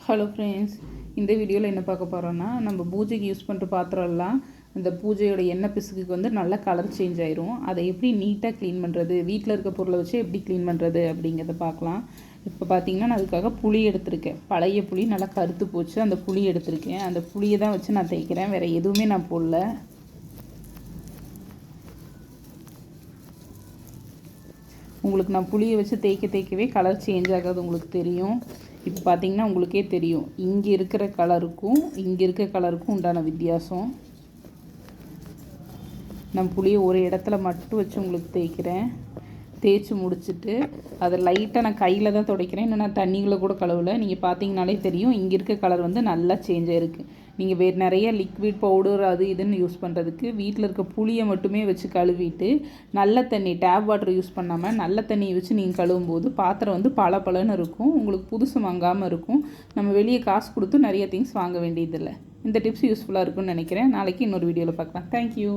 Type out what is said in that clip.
Hello friends, இந்த வீடியோவில் என்ன பார்க்க போகிறோன்னா, நம்ம பூஜைக்கு யூஸ் பண்ணுற பாத்திரம்லாம் இந்த பூஜையோட எண்ணெய் பிசுக்குக்கு வந்து நல்லா கலர் சேஞ்ச் ஆயிரும். அதை எப்படி நீட்டாக க்ளீன் பண்ணுறது, வீட்டில் இருக்க பொருளை வச்சு எப்படி க்ளீன் பண்ணுறது அப்படிங்கிறத பார்க்கலாம். இப்போ பார்த்தீங்கன்னா நான் அதுக்காக புளி எடுத்திருக்கேன். பழைய புளி நல்லா கருத்து போச்சு. அந்த புளி எடுத்திருக்கேன். அந்த புளியை தான் வச்சு நான் தேய்க்கிறேன். வேறு எதுவுமே நான் போடல. உங்களுக்கு நான் புளியை வச்சு தேய்க்கவே கலர் சேஞ்ச் ஆகாது, உங்களுக்கு தெரியும். இப்போ பார்த்தீங்கன்னா உங்களுக்கே தெரியும், இங்கே இருக்கிற கலருக்கும் இங்கே இருக்க கலருக்கும் உண்டான வித்தியாசம். நான் புளியை ஒரு இடத்துல மட்டும் வச்சு உங்களுக்கு தேய்க்கிறேன். தேய்ச்சி முடிச்சுட்டு அதை லைட்டாக நான் கையில் தான் துடைக்கிறேன். இன்னும் நான் தண்ணிகளை கூட கழுவலை. நீங்கள் பார்த்தீங்கனாலே தெரியும், இங்கே இருக்க கலர் வந்து நல்லா சேஞ்ச் ஆகிருக்கு. நீங்கள் வேறு நிறைய லிக்விட் பவுடர் அது இதுன்னு யூஸ் பண்ணுறதுக்கு வீட்டில் இருக்க புளியை மட்டுமே வச்சு கழுவிட்டு நல்ல தண்ணி, டேப் வாட்டர் யூஸ் பண்ணாமல் நல்ல தண்ணியை வச்சு நீங்கள் கழுவும் போது பாத்திரம் வந்து பளபளன்னு இருக்கும். உங்களுக்கு புதுசு வாங்காமல் இருக்கும். நம்ம வெளியே காசு கொடுத்து நிறைய திங்ஸ் வாங்க வேண்டியதில்லை. இந்த டிப்ஸ் யூஸ்ஃபுல்லாக இருக்கும்னு நினைக்கிறேன். நாளைக்கு இன்னொரு வீடியோவில் பார்க்கலாம். தேங்க்யூ.